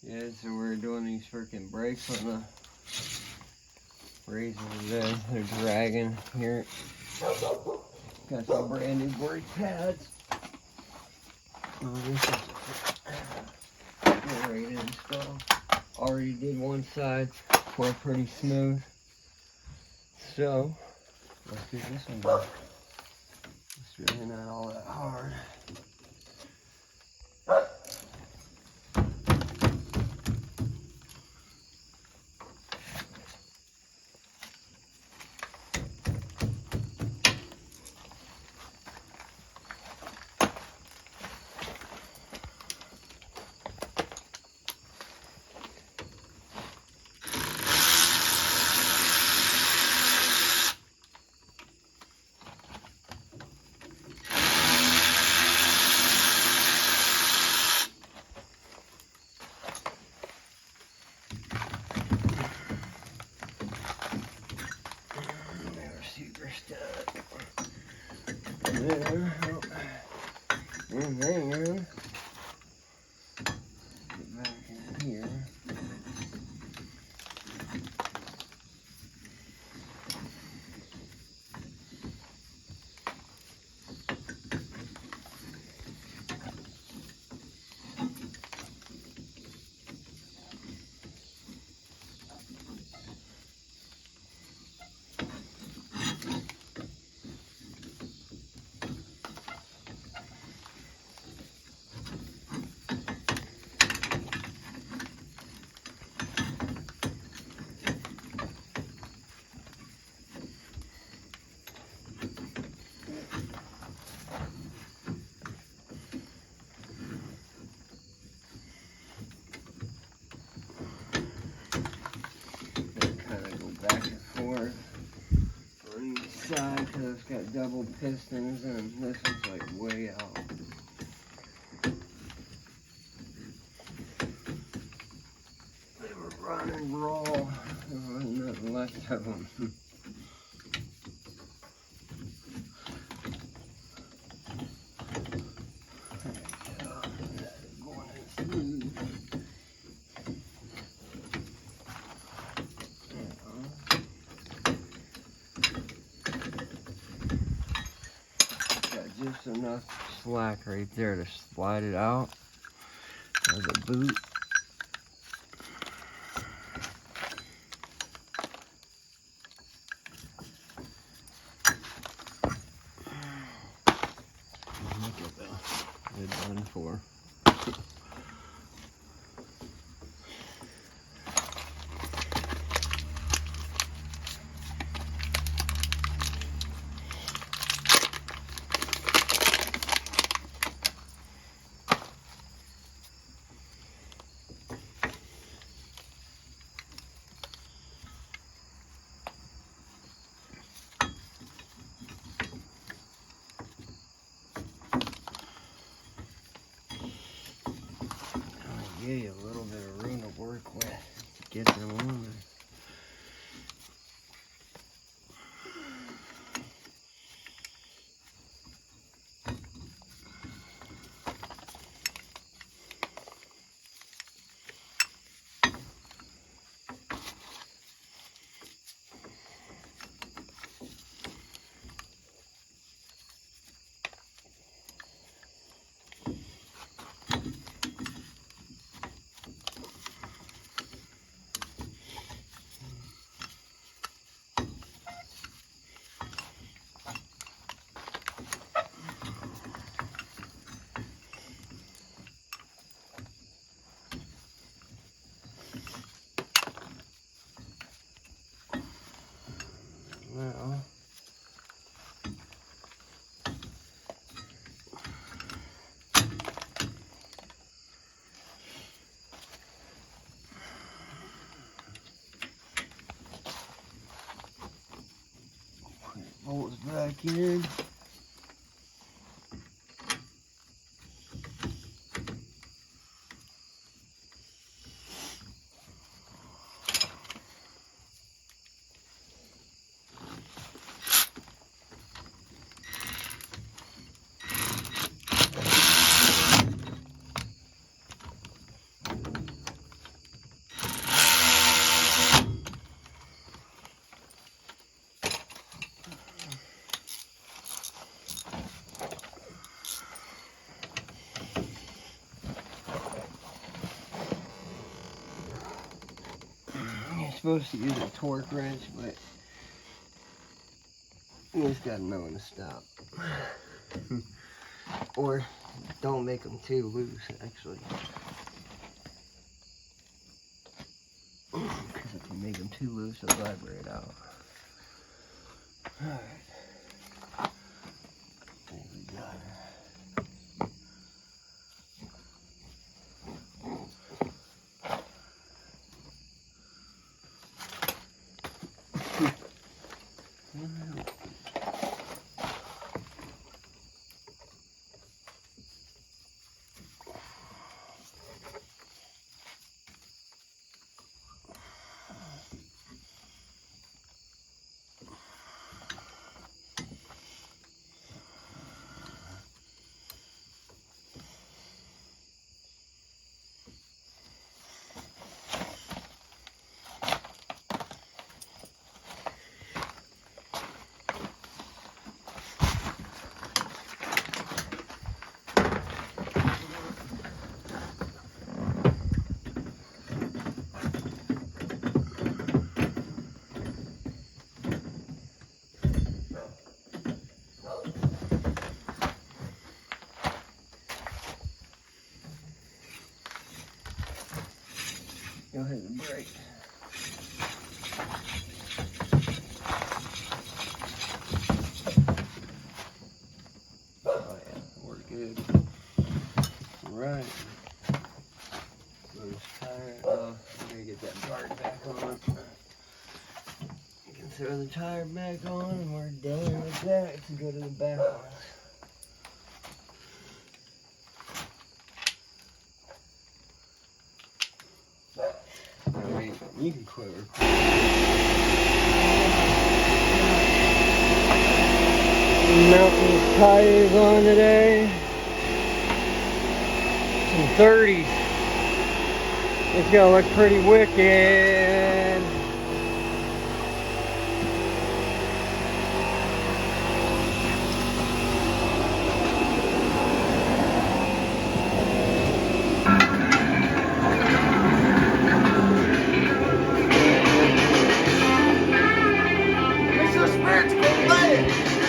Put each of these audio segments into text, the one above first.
Yeah, so we're doing these freaking brakes on the razor today. They're dragging here. Got some brand new brake pads. Oh, this is ready to install. Already did one side, went pretty smooth. So let's get this one done. It's really not all that hard. There, and then get back in here. Back and forth on each side because it's got double pistons and this one's like way out. They were running raw. There wasn't nothing left of them. Going in smooth. Just enough slack right there to slide it out of the boot. Look at that. Good done for. Give you a little bit of room to work with to get them on. Well, bolts back in. supposed to use a torque wrench, but you just gotta know when to stop. Or don't make them too loose, actually. Because if you make them too loose, they'll vibrate out. Alright. There we got her. Go ahead and brake. Oh yeah, we're good. Alright. Those tires. Oh, I'm gonna get that guard back on. You can throw the tire back on and we're done with that. Let's go to the back ones. You can quit recording. Mounting these tires on today. Some 30s. It's gonna look pretty wicked.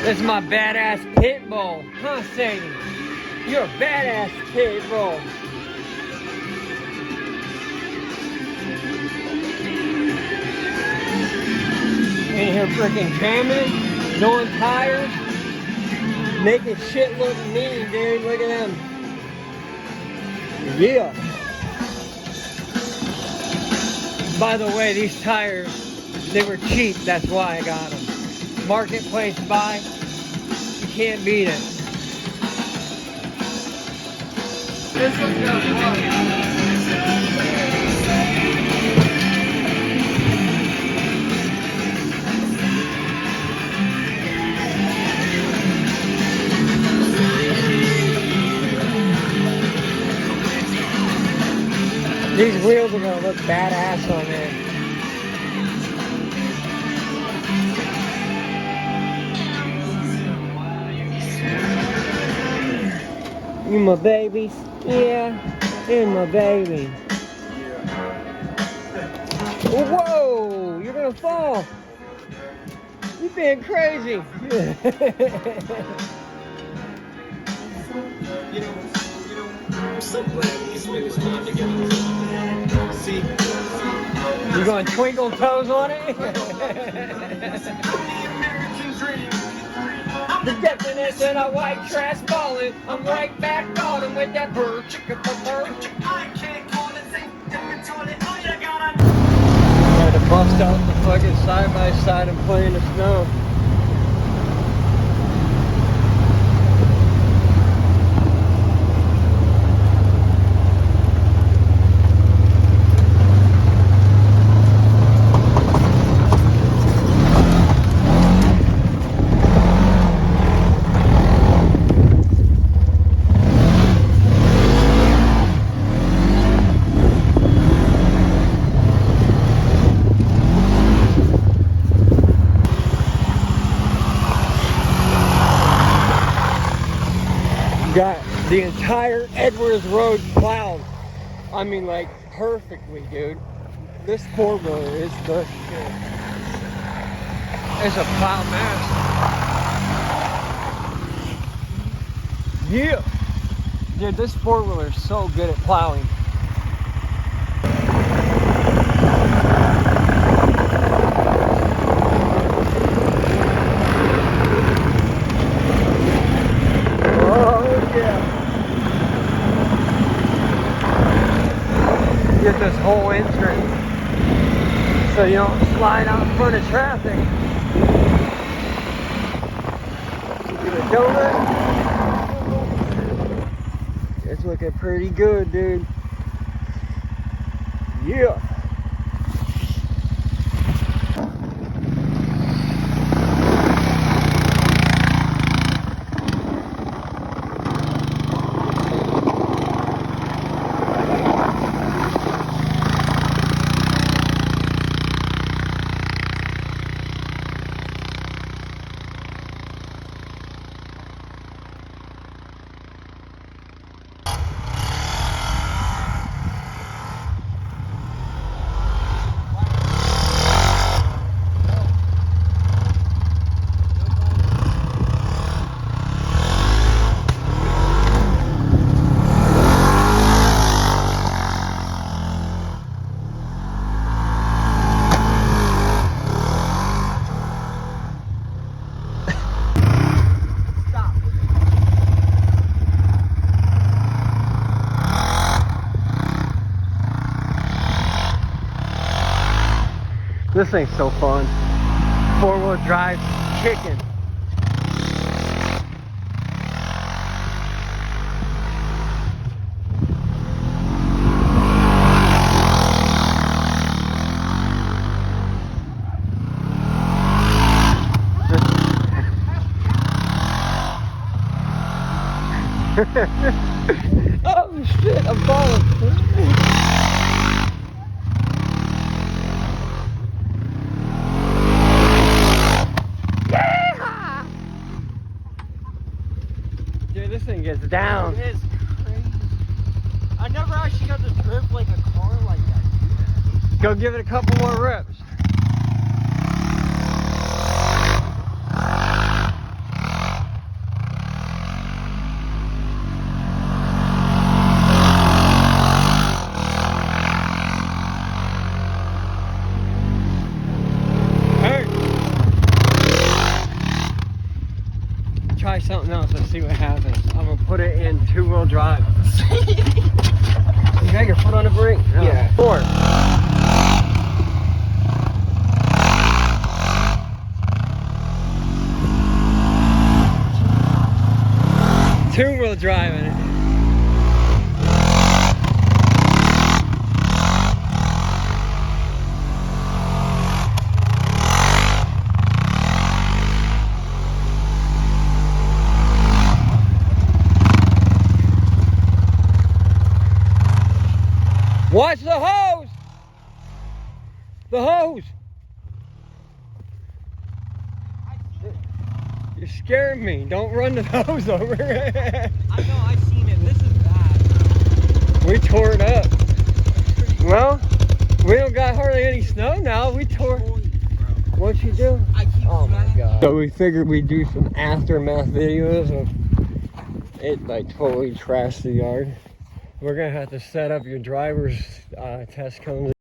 This is my badass pit bull, huh, Sadie? You're a badass pit bull. In here freaking jamming, knowing tires, making shit look mean, dude. Look at them. Yeah. By the way, these tires, they were cheap. That's why I got them. Marketplace buy, you can't beat it. This one's got blood. These wheels are gonna look badass on there. You my babies? Yeah, you're my baby. Whoa, you're gonna fall. You're being crazy. I'm so glad we spent this time together. See? You gonna twinkle toes on it? The definition of white trash ballin'. I'm right back on him with that bird chicka bird. I can't call it, say different on it. All you gotta try to bust out the fucking side by side and play in the snow. Got the entire Edwards Road plowed. I mean, like, perfectly, dude. This four-wheeler is the shit. It's a plow master. Yeah. Dude, this four-wheeler is so good at plowing. Get this whole entrance so you don't slide out in front of traffic. Get a donut. It's looking pretty good, dude. Yeah. This thing's so fun. Four-wheel drive kicking. Oh shit, I'm falling. Dude, this thing gets down. It is crazy. I never actually got to drift like a car like that. Go give it a couple more reps. Try something else and see what happens. I'm gonna put it in two-wheel drive. You got your foot on the brake? No. Yeah. 4. Two-wheel driving it. Watch the hose! The hose! You're scaring me. Don't run the hose over. I know, I've seen it. This is bad. We tore it up. Well, we don't got hardly any snow now. We tore. What'd you do? Oh my god. So we figured we'd do some aftermath videos of it like totally trashed the yard. We're gonna have to set up your driver's test cones